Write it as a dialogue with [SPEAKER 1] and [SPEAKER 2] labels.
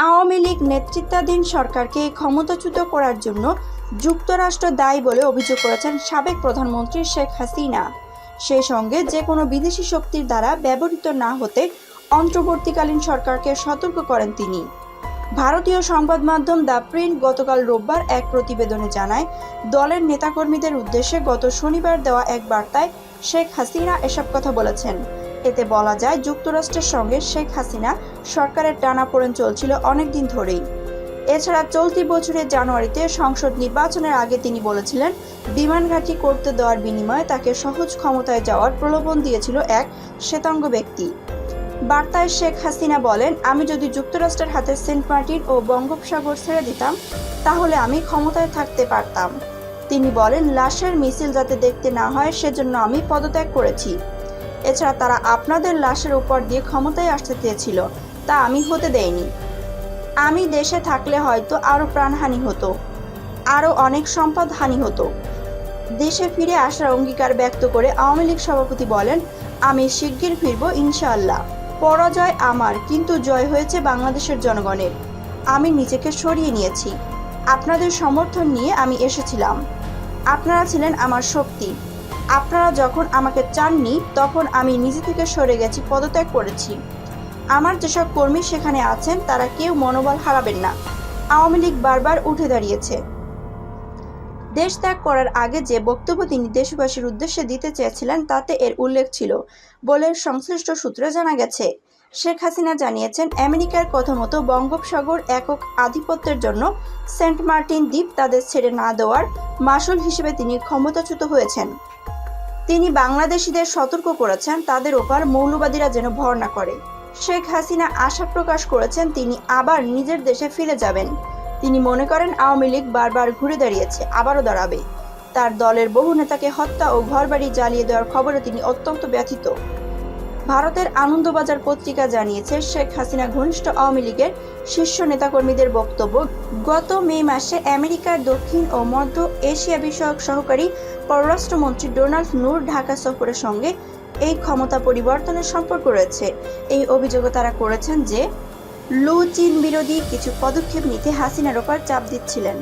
[SPEAKER 1] আওয়ামী লীগ নেতৃত্বাধীন সরকারকে ক্ষমতাচ্যুত করার জন্য যুক্তরাষ্ট্র দায়ী বলে অভিযোগ করেছেন সাবেক প্রধানমন্ত্রী শেখ হাসিনা। সেই সঙ্গে যে কোনো বিদেশি শক্তির দ্বারা ব্যবহৃত না হতে অন্তর্বর্তীকালীন সরকারকে সতর্ক করেন তিনি। ভারতীয় সংবাদ মাধ্যম দ্য প্রিন্ট গতকাল রোববার এক প্রতিবেদনে জানায়, দলের নেতাকর্মীদের উদ্দেশ্যে গত শনিবার দেওয়া এক বার্তায় শেখ হাসিনা এসব কথা বলেছেন। এতে বলা যায়, যুক্তরাষ্ট্রের সঙ্গে শেখ হাসিনা সরকারের টানাপোড়েন চলছিল অনেকদিন ধরেই। এছাড়া চলতি বছরের জানুয়ারিতে সংসদ নির্বাচনের আগে তিনি বলেছিলেন, বিমান ঘাঁটি করতে দেওয়ার বিনিময়ে তাকে সহজ ক্ষমতায় যাওয়ার প্রলোভন দিয়েছিল এক শ্বেতাঙ্গ ব্যক্তি। বার্তায় শেখ হাসিনা বলেন, আমি যদি যুক্তরাষ্ট্রের হাতে সেন্ট মার্টিন ও বঙ্গোপসাগর ছেড়ে দিতাম তাহলে আমি ক্ষমতায় থাকতে পারতাম। তিনি বলেন, লাশের মিছিল যাতে দেখতে না হয় সেজন্য আমি পদত্যাগ করেছি। এছাড়া তারা আপনাদের লাশের উপর দিয়ে ক্ষমতায় আসতে চেয়েছিল, তা আমি হতে দেইনি। আমি দেশে থাকলে হয়তো আরও প্রাণহানি হতো, আরও অনেক সম্পদ হানি হতো। দেশে ফিরে আসার অঙ্গীকার ব্যক্ত করে আওয়ামী লীগ সভাপতি বলেন, আমি শিগগির ফিরব ইনশাআল্লাহ। পরাজয় আমার, কিন্তু জয় হয়েছে বাংলাদেশের জনগণের। আমি নিজেকে সরিয়ে নিয়েছি। আপনাদের সমর্থন নিয়ে আমি এসেছিলাম। আপনারা ছিলেন আমার শক্তি। আপনারা যখন আমাকে চাননি তখন আমি নিজে থেকে সরে গেছি, পদত্যাগ করেছি। আমার যেসব কর্মী সেখানে আছেন তারা কেউ মনোবল হারাবেন না। আওয়ামী লীগ বারবার উঠে দাঁড়িয়েছে। দেশ ত্যাগ করার আগে যে বক্তব্য তিনি দেশবাসীর উদ্দেশ্যে দিতে চেয়েছিলেন তাতে এর উল্লেখ ছিল বলে সংশ্লিষ্ট সূত্রে জানা গেছে। শেখ হাসিনা জানিয়েছেন, আমেরিকার কথা মতো বঙ্গোপসাগর একক আধিপত্যের জন্য সেন্ট মার্টিন দ্বীপ তাদের ছেড়ে না দেওয়ার মাসুল হিসেবে তিনি ক্ষমতাচ্যুত হয়েছেন। তিনি বাংলাদেশিদের সতর্ক করেছেন, তাদের ওপর মৌলবাদীরা যেন ভর না করে। শেখ হাসিনা আশা প্রকাশ করেছেন তিনি আবার নিজের দেশে ফিরে যাবেন। তিনি মনে করেন আওয়ামী লীগ বারবার ঘুরে দাঁড়িয়েছে, আবারও দাঁড়াবে। তার দলের বহু নেতাকে হত্যা ও ঘরবাড়ি জ্বালিয়ে দেওয়ার খবরে তিনি অত্যন্ত ব্যথিত। ভারতের আনন্দবাজার পত্রিকা জানিয়েছে, শেখ হাসিনা ঘনিষ্ঠ আওয়ামী লীগের শীর্ষ নেতাকর্মীদের বক্তব্য, গত মে মাসে আমেরিকার দক্ষিণ ও মধ্য এশিয়া বিষয়ক সহকারী পররাষ্ট্রমন্ত্রী ডোনাল্ড নুর ঢাকা সফরের সঙ্গে এই ক্ষমতা পরিবর্তনের সম্পর্ক রয়েছে। এই অভিযোগও তারা করেছেন যে, চীন বিরোধী কিছু পদক্ষেপ নিতে হাসিনার ওপর চাপ দিচ্ছিলেন।